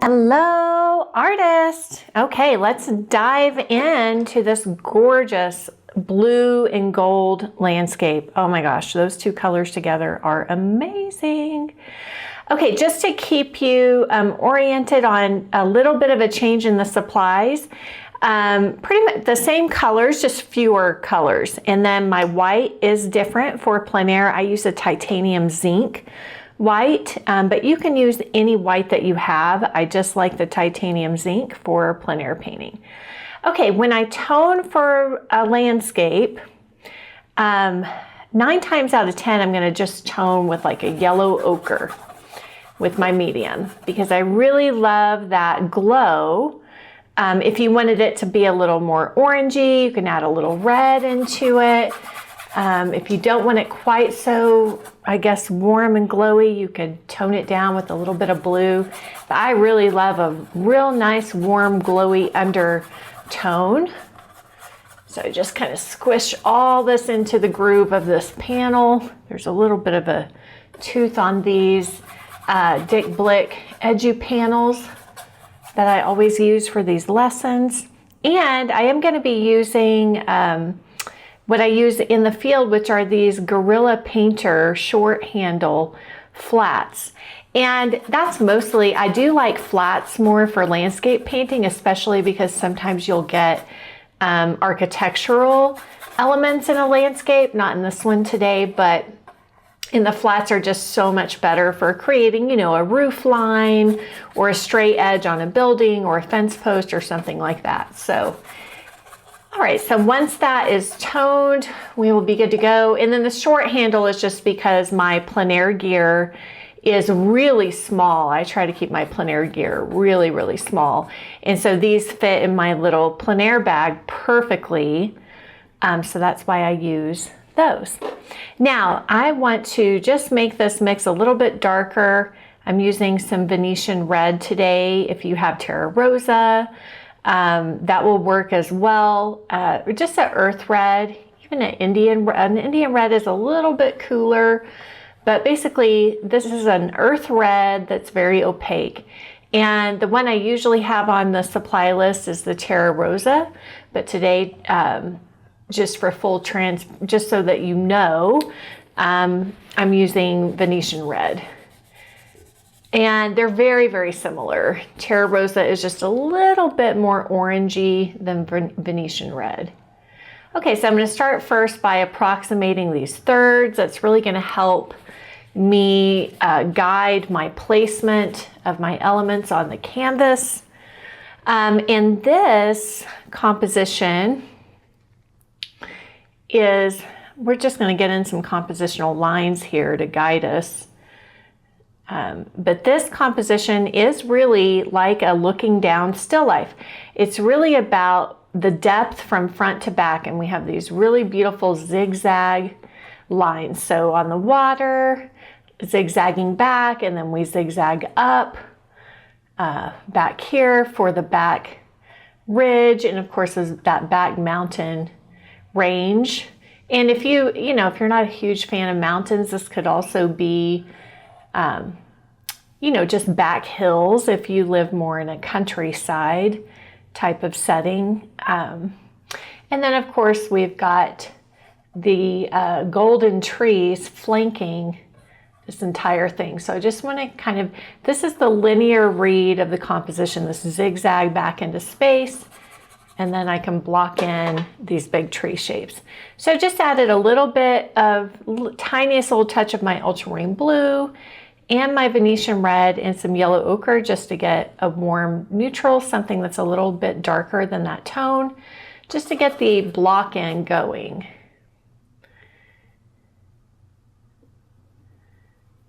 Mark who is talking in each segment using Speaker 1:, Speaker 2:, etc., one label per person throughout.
Speaker 1: Hello, artist. Okay, let's dive into this gorgeous blue and gold landscape. Oh my gosh, those two colors together are amazing. Okay, just to keep you oriented on a little bit of a change in the supplies, pretty much the same colors, just fewer colors. And then my white is different for plein air. I use a titanium zinc white, but you can use any white that you have. I just like the titanium zinc for plein air painting. Okay, when I tone for a landscape, 9 times out of 10, I'm gonna just tone with like a yellow ochre with my medium because I really love that glow. If you wanted it to be a little more orangey, you can add a little red into it. If you don't want it quite so, I guess, warm and glowy, you could tone it down with a little bit of blue. But I really love a real nice, warm, glowy undertone. So just kind of squish all this into the groove of this panel. There's a little bit of a tooth on these Dick Blick Edu panels that I always use for these lessons. And I am going to be using what I use in the field, which are these Gorilla Painter short handle flats. And that's mostly, I do like flats more for landscape painting, especially because sometimes you'll get architectural elements in a landscape, not in this one today, but and the flats are just so much better for creating, you know, a roof line or a straight edge on a building or a fence post or something like that. So, all right, so once that is toned, we will be good to go. And then the short handle is just because my plein air gear is really small. I try to keep my plein air gear really, really small. And so these fit in my little plein air bag perfectly. So that's why I use those. Now, I want to just make this mix a little bit darker. I'm using some Venetian red today. If you have Terra Rosa, that will work as well. Just an earth red, even an Indian red is a little bit cooler, but basically this is an earth red that's very opaque. And the one I usually have on the supply list is the Terra Rosa, but today, just for just so that you know, I'm using Venetian red. And they're very, very similar. Terra Rosa is just a little bit more orangey than Venetian red. Okay, so I'm going to start first by approximating these thirds. That's really going to help me guide my placement of my elements on the canvas. And this composition we're just going to get in some compositional lines here to guide us. But this composition is really like a looking down still life. It's really about the depth from front to back, and we have these really beautiful zigzag lines. So on the water, zigzagging back, and then we zigzag up back here for the back ridge, and of course that back mountain range. And if you're not a huge fan of mountains, this could also be just back hills if you live more in a countryside type of setting. And then of course we've got the golden trees flanking this entire thing. So I just want to this is the linear read of the composition, this zigzag back into space. And then I can block in these big tree shapes. So I just added a little bit of tiniest little touch of my ultramarine blue and my Venetian red and some yellow ochre just to get a warm neutral, something that's a little bit darker than that tone, just to get the block in going.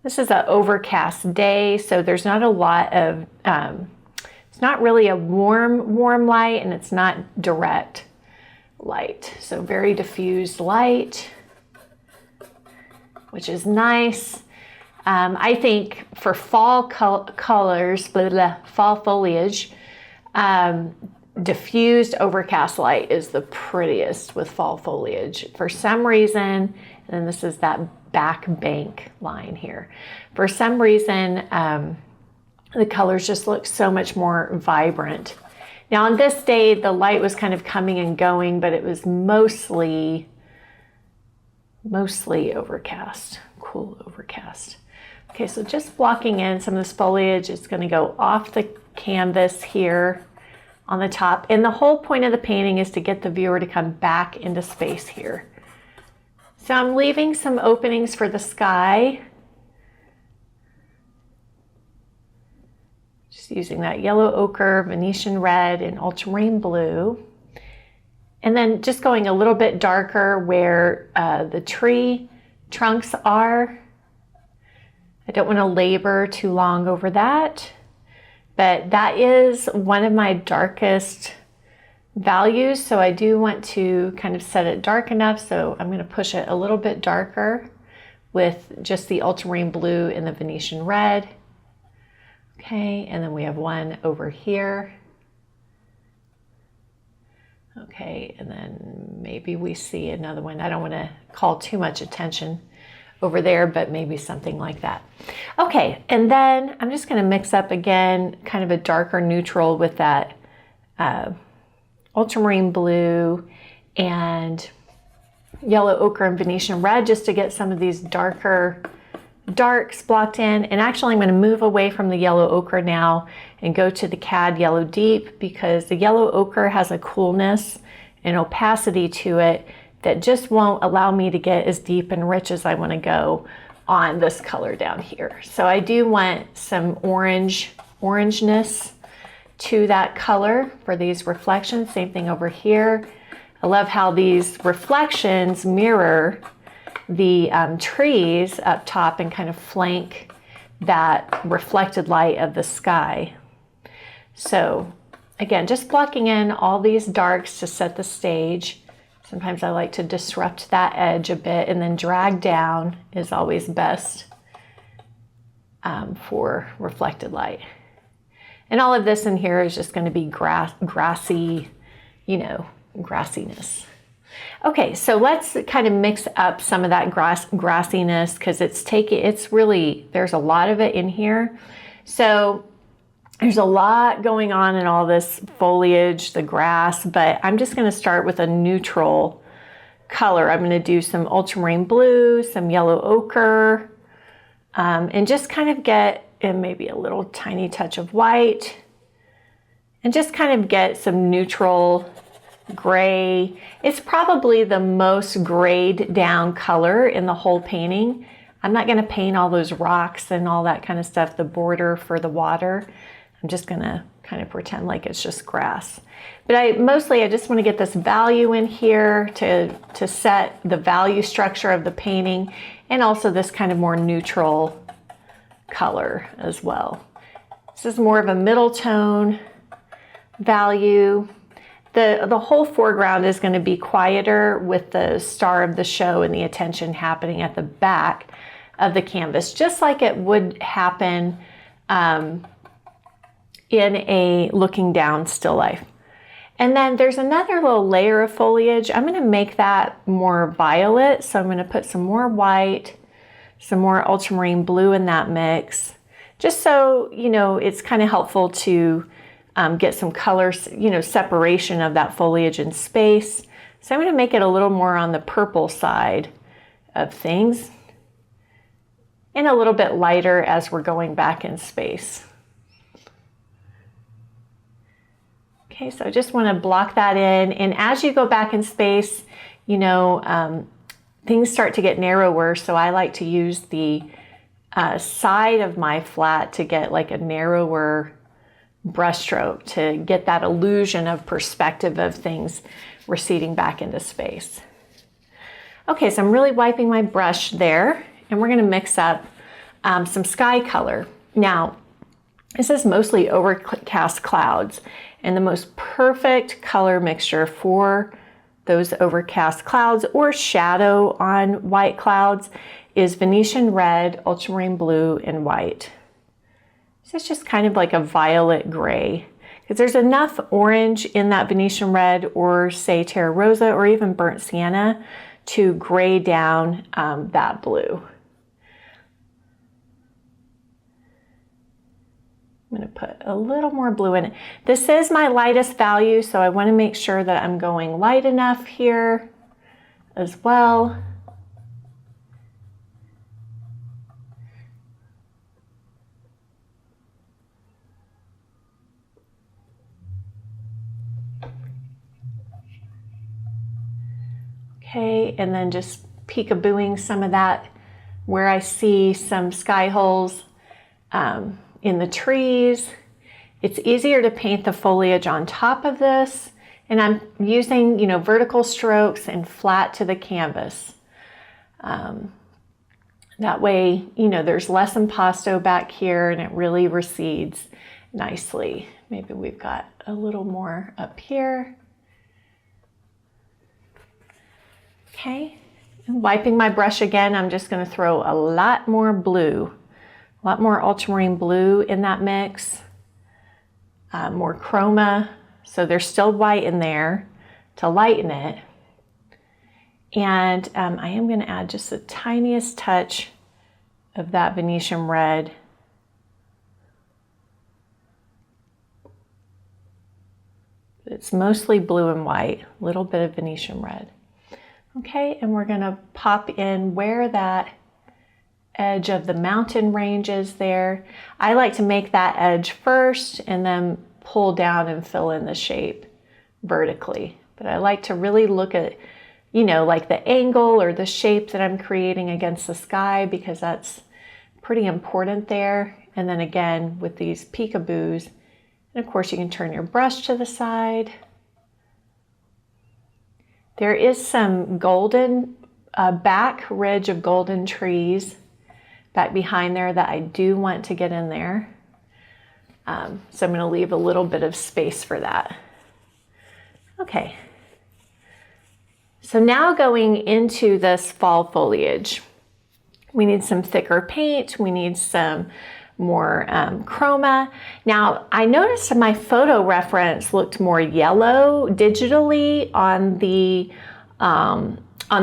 Speaker 1: This is an overcast day, so there's not a lot of it's not really a warm light, and it's not direct light. So very diffused light, which is nice. I think for fall colors, fall foliage, diffused overcast light is the prettiest with fall foliage. For some reason, and this is that back bank line here. For some reason, the colors just look so much more vibrant. Now on this day, the light was kind of coming and going, but it was mostly overcast, cool overcast. Okay, so just blocking in some of this foliage. It's going to go off the canvas here on the top. And the whole point of the painting is to get the viewer to come back into space here. So I'm leaving some openings for the sky. Just using that yellow ochre, Venetian red, and ultramarine blue. And then just going a little bit darker where the tree trunks are. I don't want to labor too long over that, but that is one of my darkest values. So I do want to kind of set it dark enough. So I'm going to push it a little bit darker with just the ultramarine blue and the Venetian red. Okay, and then we have one over here. Okay, and then maybe we see another one. I don't want to call too much attention over there, but maybe something like that. Okay, and then I'm just going to mix up again kind of a darker neutral with that ultramarine blue and yellow ochre and Venetian red just to get some of these darks blocked in. And actually I'm going to move away from the yellow ochre now and go to the Cad Yellow Deep, because the yellow ochre has a coolness and opacity to it that just won't allow me to get as deep and rich as I want to go on this color down here. So I do want some orangeness to that color for these reflections. Same thing over here. I love how these reflections mirror the trees up top and kind of flank that reflected light of the sky. So again, just blocking in all these darks to set the stage. Sometimes I like to disrupt that edge a bit, and then drag down is always best for reflected light. And all of this in here is just going to be grassy, grassiness. Okay, so let's kind of mix up some of that grassiness, because there's a lot of it in here. So there's a lot going on in all this foliage, the grass, but I'm just going to start with a neutral color. I'm going to do some ultramarine blue, some yellow ochre, and just kind of get in maybe a little tiny touch of white, and just kind of get some neutral gray. It's probably the most grayed down color in the whole painting. I'm not going to paint all those rocks and all that kind of stuff, the border for the water. I'm just going to kind of pretend like it's just grass. But I just want to get this value in here to set the value structure of the painting, and also this kind of more neutral color as well. This is more of a middle tone value. The whole foreground is going to be quieter with the star of the show and the attention happening at the back of the canvas, just like it would happen in a looking down still life. And then there's another little layer of foliage. I'm going to make that more violet. So I'm going to put some more white, some more ultramarine blue in that mix, just so, it's kind of helpful to get some colors, separation of that foliage in space. So I'm going to make it a little more on the purple side of things, and a little bit lighter as we're going back in space. Okay, so I just want to block that in. And as you go back in space, things start to get narrower. So I like to use the side of my flat to get like a narrower brushstroke to get that illusion of perspective of things receding back into space. Okay, so I'm really wiping my brush there, and we're going to mix up some sky color. Now, this is mostly overcast clouds, and the most perfect color mixture for those overcast clouds or shadow on white clouds is Venetian red, ultramarine blue, and white. So it's just kind of like a violet gray, because there's enough orange in that Venetian red, or say Terra Rosa, or even burnt sienna to gray down that blue. I'm going to put a little more blue in it. This is my lightest value, so I want to make sure that I'm going light enough here as well. Okay, and then just peekabooing some of that where I see some sky holes in the trees. It's easier to paint the foliage on top of this, and I'm using, you know, vertical strokes and flat to the canvas. That way, you know, there's less impasto back here and it really recedes nicely. Maybe we've got a little more up here. Okay, and wiping my brush again, I'm just going to throw a lot more blue, a lot more ultramarine blue in that mix, more chroma, so there's still white in there to lighten it. And I am going to add just the tiniest touch of that Venetian red. It's mostly blue and white, a little bit of Venetian red. Okay, and we're going to pop in where that edge of the mountain range is there. I like to make that edge first and then pull down and fill in the shape vertically. But I like to really look at, you know, like the angle or the shape that I'm creating against the sky, because that's pretty important there. And then again, with these peekaboos, and of course you can turn your brush to the side. There is some golden, back ridge of golden trees back behind there that I do want to get in there. So I'm going to leave a little bit of space for that. Okay. So now going into this fall foliage, we need some thicker paint. We need some more chroma. Now, I noticed my photo reference looked more yellow digitally on the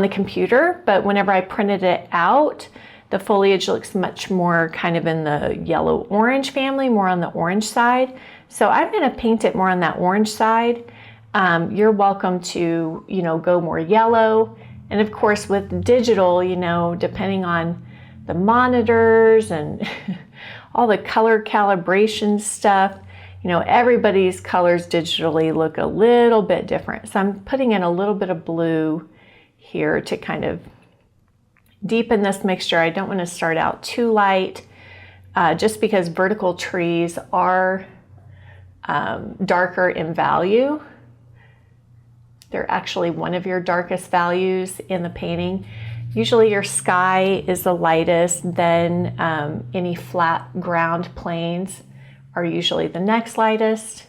Speaker 1: computer, but whenever I printed it out, the foliage looks much more kind of in the yellow-orange family, more on the orange side. So I'm going to paint it more on that orange side. You're welcome to, you know, go more yellow. And of course, with digital, you know, depending on the monitors and all the color calibration stuff, you know, everybody's colors digitally look a little bit different. So I'm putting in a little bit of blue here to kind of deepen this mixture. I don't want to start out too light, just because vertical trees are darker in value. They're actually one of your darkest values in the painting. Usually your sky is the lightest, then any flat ground planes are usually the next lightest.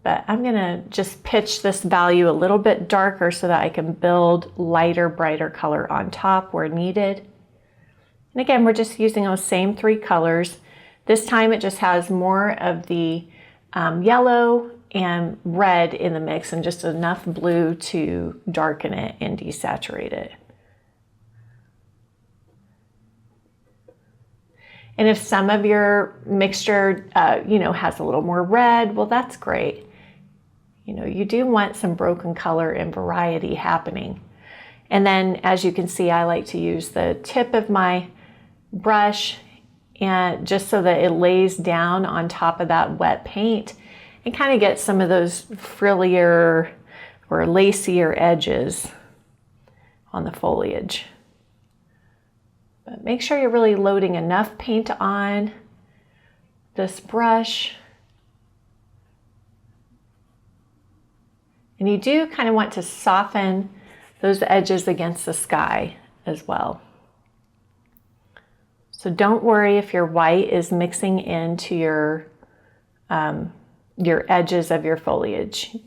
Speaker 1: But I'm gonna just pitch this value a little bit darker so that I can build lighter, brighter color on top where needed. And again, we're just using those same three colors. This time it just has more of the yellow and red in the mix and just enough blue to darken it and desaturate it. And if some of your mixture, you know, has a little more red, well, that's great. You know, you do want some broken color and variety happening. And then, as you can see, I like to use the tip of my brush and just so that it lays down on top of that wet paint and kind of get some of those frillier or lacier edges on the foliage. But make sure you're really loading enough paint on this brush. And you do kind of want to soften those edges against the sky as well. So don't worry if your white is mixing into your edges of your foliage.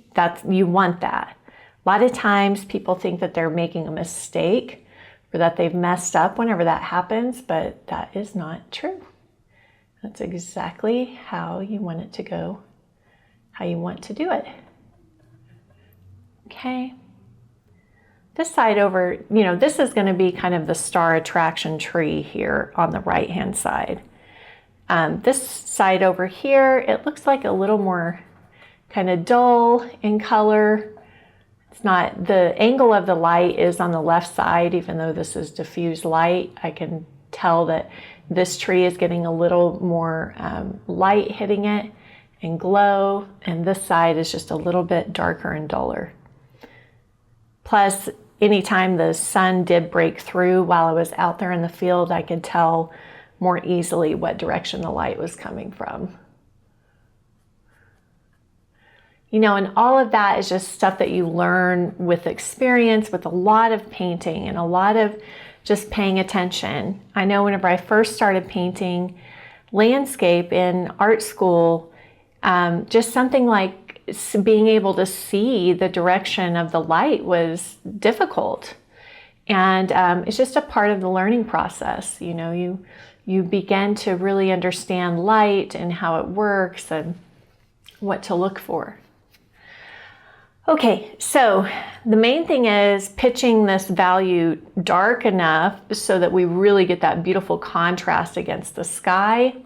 Speaker 1: You want that. A lot of times people think that they're making a mistake or that they've messed up whenever that happens, but that is not true. That's exactly how you want it to go, how you want to do it. Okay. This side over, you know, this is going to be kind of the star attraction tree here on the right-hand side. This side over here, it looks like a little more kind of dull in color. It's not, the angle of the light is on the left side, even though this is diffused light. I can tell that this tree is getting a little more light hitting it and glow, and this side is just a little bit darker and duller. Plus, anytime the sun did break through while I was out there in the field, I could tell more easily what direction the light was coming from. You know, and all of that is just stuff that you learn with experience, with a lot of painting and a lot of just paying attention. I know whenever I first started painting landscape in art school, just something like being able to see the direction of the light was difficult. And it's just a part of the learning process. You know, you begin to really understand light and how it works and what to look for. Okay, so the main thing is pitching this value dark enough so that we really get that beautiful contrast against the sky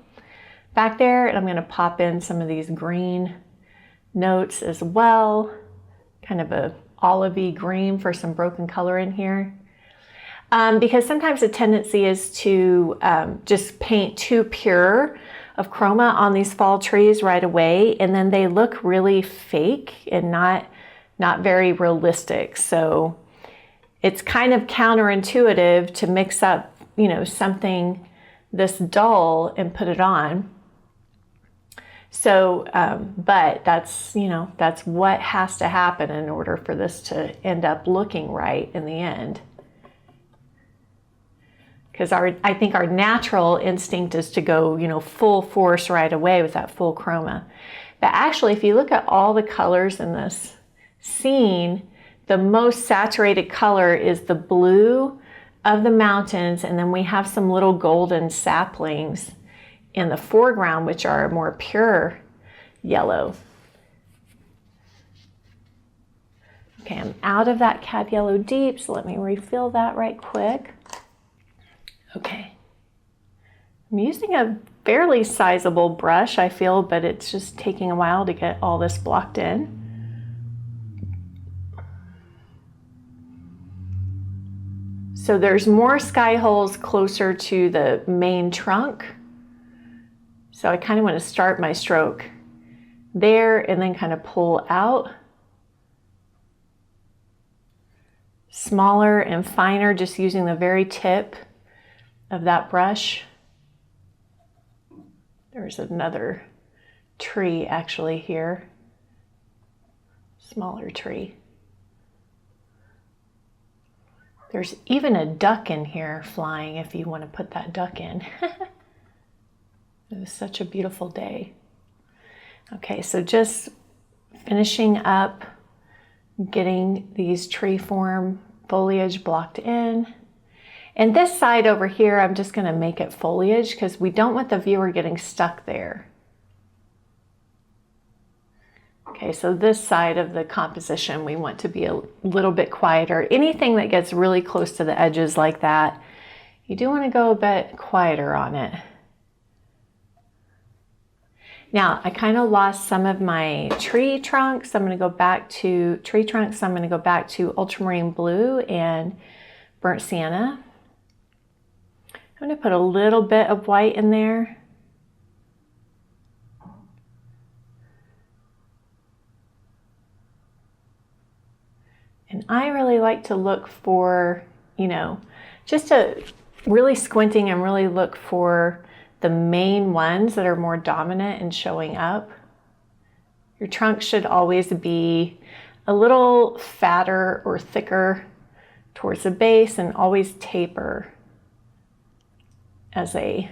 Speaker 1: back there. And I'm going to pop in some of these green notes as well, kind of a olivey green for some broken color in here. Because sometimes the tendency is to just paint too pure of chroma on these fall trees right away, and then they look really fake and not very realistic. So it's kind of counterintuitive to mix up, you know, something this dull and put it on. So, but that's, you know, that's what has to happen in order for this to end up looking right in the end. Because I think our natural instinct is to go, you know, full force right away with that full chroma. But actually, if you look at all the colors in this scene, the most saturated color is the blue of the mountains, and then we have some little golden saplings in the foreground, which are a more pure yellow. Okay, I'm out of that cad yellow deep, so let me refill that right quick. Okay, I'm using a fairly sizable brush, I feel, but it's just taking a while to get all this blocked in. So there's more sky holes closer to the main trunk. So I kind of want to start my stroke there and then kind of pull out. Smaller and finer, just using the very tip of that brush. There's another tree actually here. Smaller tree. There's even a duck in here flying if you want to put that duck in. It was such a beautiful day. Okay, so just finishing up getting these tree form foliage blocked in. And this side over here, I'm just going to make it foliage because we don't want the viewer getting stuck there. Okay, so this side of the composition, we want to be a little bit quieter. Anything that gets really close to the edges like that, you do want to go a bit quieter on it. Now, I kind of lost some of my tree trunks. I'm going to go back to tree trunks. I'm going to go back to ultramarine blue and burnt sienna. I'm going to put a little bit of white in there. And I really like to look for, you know, just to really squinting and really look for the main ones that are more dominant and showing up. Your trunk should always be a little fatter or thicker towards the base and always taper as they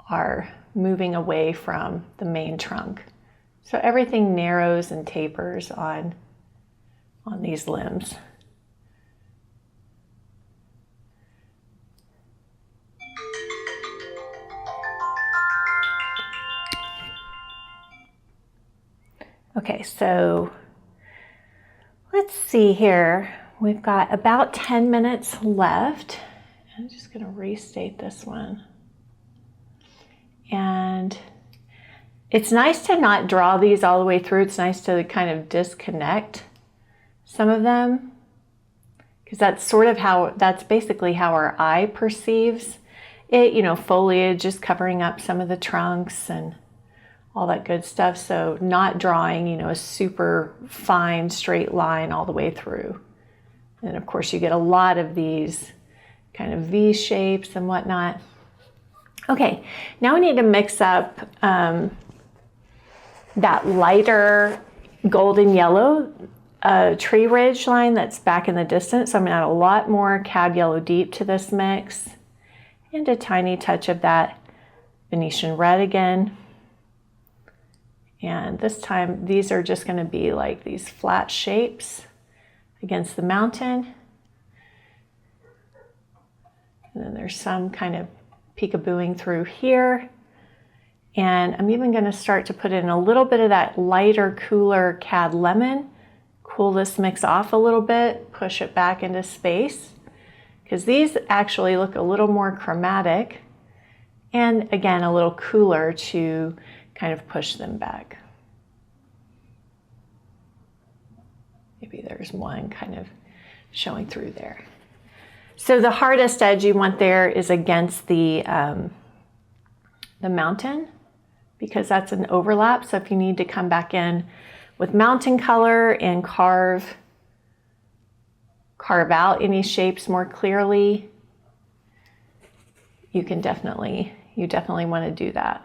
Speaker 1: are moving away from the main trunk. So everything narrows and tapers on these limbs. Okay, so let's see here. We've got about 10 minutes left. I'm just going to restate this one. And it's nice to not draw these all the way through. It's nice to kind of disconnect some of them, because that's basically how our eye perceives it. You know, foliage is covering up some of the trunks and all that good stuff. So not drawing, you know, a super fine straight line all the way through. And of course you get a lot of these kind of V shapes and whatnot. Okay, now we need to mix up that lighter golden yellow tree ridge line that's back in the distance. So I'm gonna add a lot more Cad Yellow Deep to this mix and a tiny touch of that Venetian Red again. And this time, these are just gonna be like these flat shapes against the mountain. And then there's some kind of peekabooing through here. And I'm even gonna start to put in a little bit of that lighter, cooler Cad Lemon. Cool this mix off a little bit, push it back into space, because these actually look a little more chromatic. And again, a little cooler to kind of push them back. Maybe there's one kind of showing through there. So the hardest edge you want there is against the mountain, because that's an overlap. So if you need to come back in with mountain color and carve out any shapes more clearly, you definitely want to do that.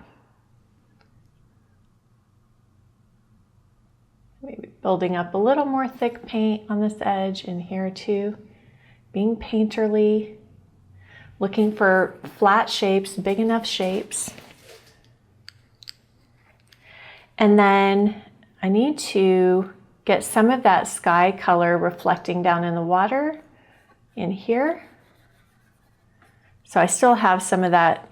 Speaker 1: Maybe building up a little more thick paint on this edge in here too. Being painterly, looking for flat shapes, big enough shapes. And then I need to get some of that sky color reflecting down in the water in here. So I still have some of that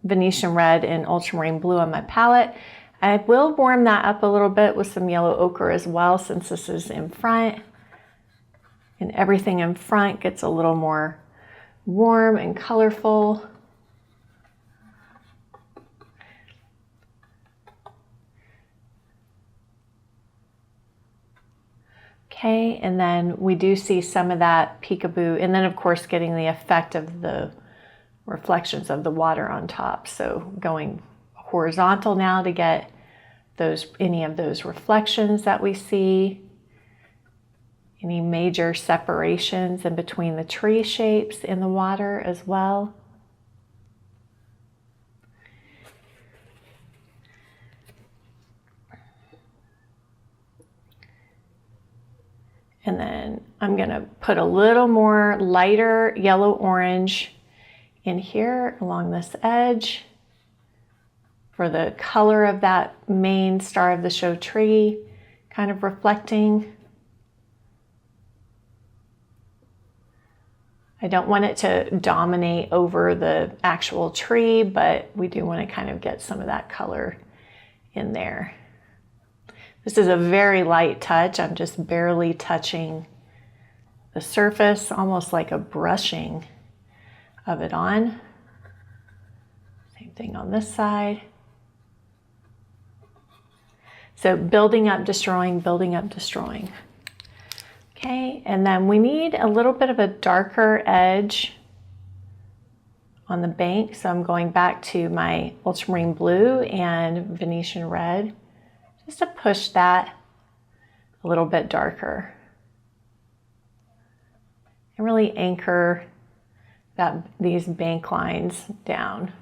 Speaker 1: Venetian Red and Ultramarine Blue on my palette. I will warm that up a little bit with some yellow ochre as well, since this is in front. And everything in front gets a little more warm and colorful. Okay, and then we do see some of that peekaboo, and then of course getting the effect of the reflections of the water on top. So going horizontal now to get any of those reflections that we see, any major separations in between the tree shapes in the water as well. And then I'm gonna put a little more lighter yellow orange in here along this edge for the color of that main star of the show tree, kind of reflecting. I don't want it to dominate over the actual tree, but we do want to kind of get some of that color in there. This is a very light touch. I'm just barely touching the surface, almost like a brushing of it on. Same thing on this side. So building up, destroying, building up, destroying. Okay, and then we need a little bit of a darker edge on the bank. So I'm going back to my Ultramarine Blue and Venetian Red, just to push that a little bit darker. And really anchor these bank lines down.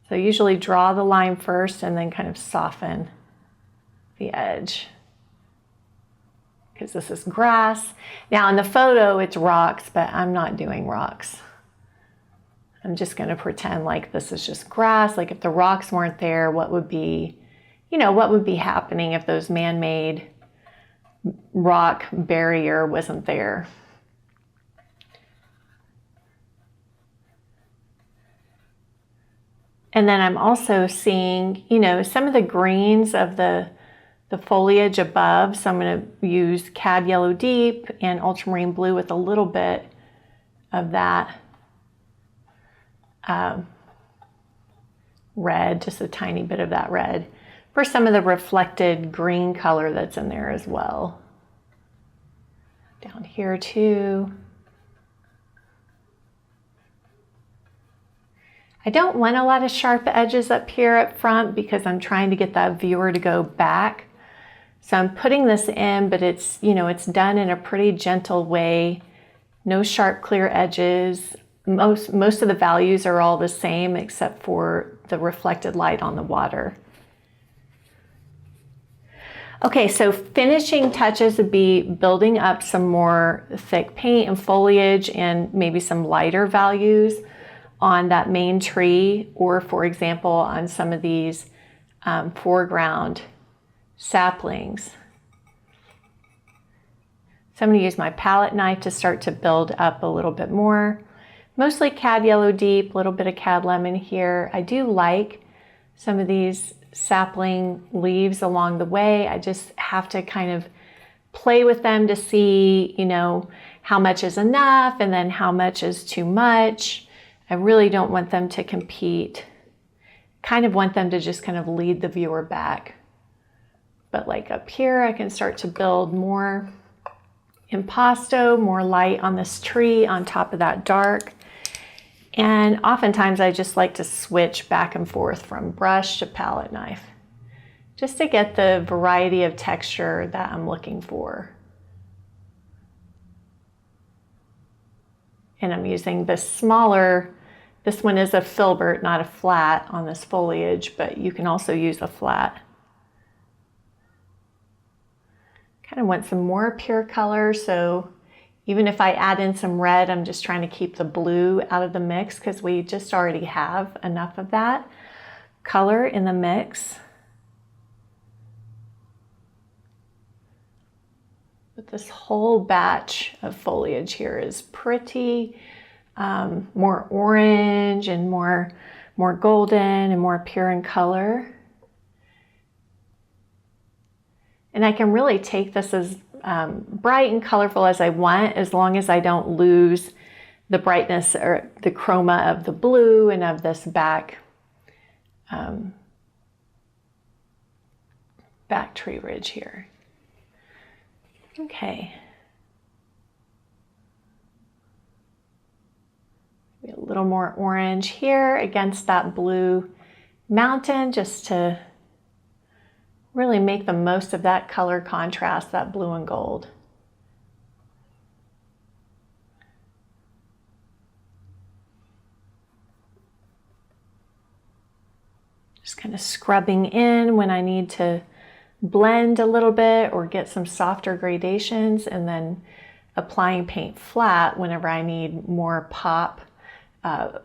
Speaker 1: So usually draw the line first and then kind of soften the edge, because this is grass. Now in the photo it's rocks, but I'm not doing rocks. I'm just going to pretend like this is just grass. Like if the rocks weren't there, what would be happening if those man-made rock barrier wasn't there? And then I'm also seeing, some of the greens of the foliage above. So I'm going to use Cad Yellow Deep and Ultramarine Blue with a little bit of that red, just a tiny bit of that red, for some of the reflected green color that's in there as well. Down here too. I don't want a lot of sharp edges up here up front because I'm trying to get that viewer to go back. So I'm putting this in, but it's, you know, it's done in a pretty gentle way. No sharp, clear edges. Most of the values are all the same except for the reflected light on the water. Okay, so finishing touches would be building up some more thick paint and foliage and maybe some lighter values on that main tree, or for example, on some of these foreground saplings. So I'm going to use my palette knife to start to build up a little bit more. Mostly Cad Yellow Deep, a little bit of Cad Lemon here. I do like some of these sapling leaves along the way. I just have to kind of play with them to see, you know, how much is enough and then how much is too much. I really don't want them to compete. Kind of want them to just kind of lead the viewer back. But like up here, I can start to build more impasto, more light on this tree on top of that dark. And oftentimes I just like to switch back and forth from brush to palette knife, just to get the variety of texture that I'm looking for. And I'm using this smaller, this one is a filbert, not a flat on this foliage, but you can also use a flat. Kind of want some more pure color, so even if I add in some red, I'm just trying to keep the blue out of the mix because we just already have enough of that color in the mix. But this whole batch of foliage here is pretty more orange and more golden and more pure in color. And I can really take this as bright and colorful as I want, as long as I don't lose the brightness or the chroma of the blue and of this back tree ridge here. Okay. Maybe a little more orange here against that blue mountain, just to really make the most of that color contrast, that blue and gold. Just kind of scrubbing in when I need to blend a little bit or get some softer gradations, and then applying paint flat whenever I need more pop,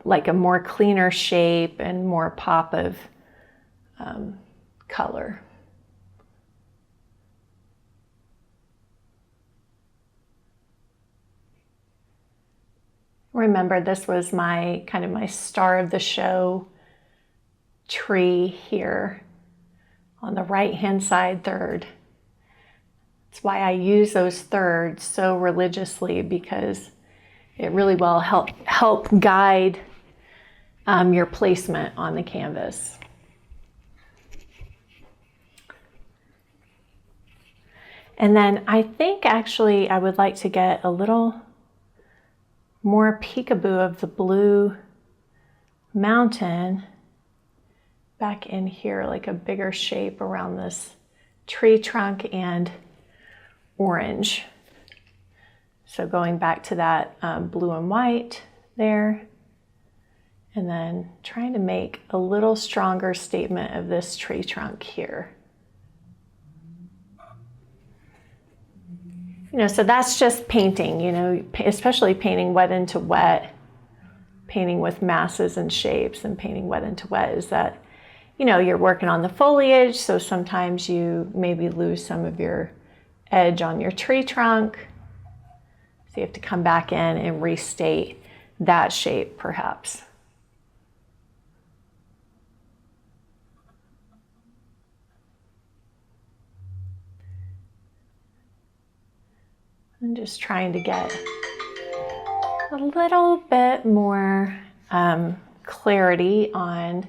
Speaker 1: like a more cleaner shape and more pop of color. Remember, this was my kind of my star of the show tree here on the right hand side third. That's why I use those thirds so religiously, because it really will help guide your placement on the canvas. And then I think actually I would like to get a little more peekaboo of the blue mountain back in here, like a bigger shape around this tree trunk and orange. So going back to that blue and white there, and then trying to make a little stronger statement of this tree trunk here. You know, so that's just painting, you know, especially painting wet into wet, painting with masses and shapes and painting wet into wet, is that, you know, you're working on the foliage, so sometimes you maybe lose some of your edge on your tree trunk. So you have to come back in and restate that shape perhaps. I'm just trying to get a little bit more clarity on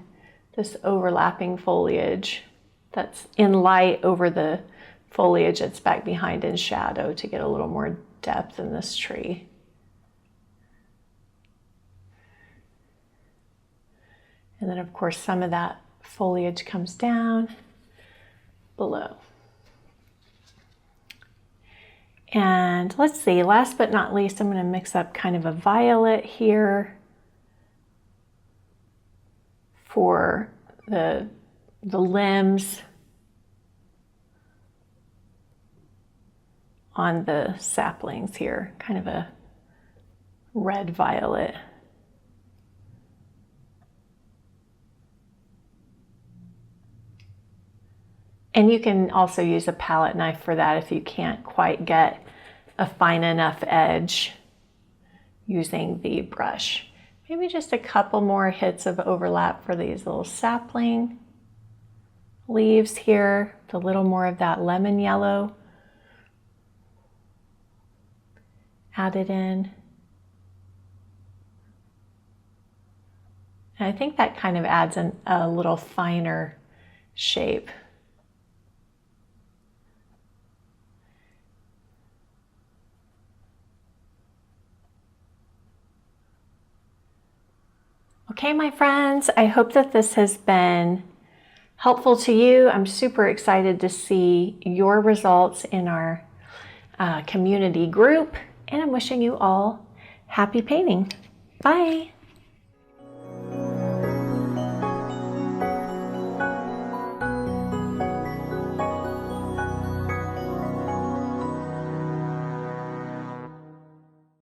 Speaker 1: this overlapping foliage that's in light over the foliage that's back behind in shadow to get a little more depth in this tree. And then of course some of that foliage comes down below. And let's see, last but not least, I'm going to mix up kind of a violet here for the limbs on the saplings here, kind of a red violet. And you can also use a palette knife for that if you can't quite get a fine enough edge using the brush. Maybe just a couple more hits of overlap for these little sapling leaves here, with a little more of that lemon yellow added in. And I think that kind of adds a little finer shape. Okay, my friends, I hope that this has been helpful to you. I'm super excited to see your results in our community group, and I'm wishing you all happy painting. Bye.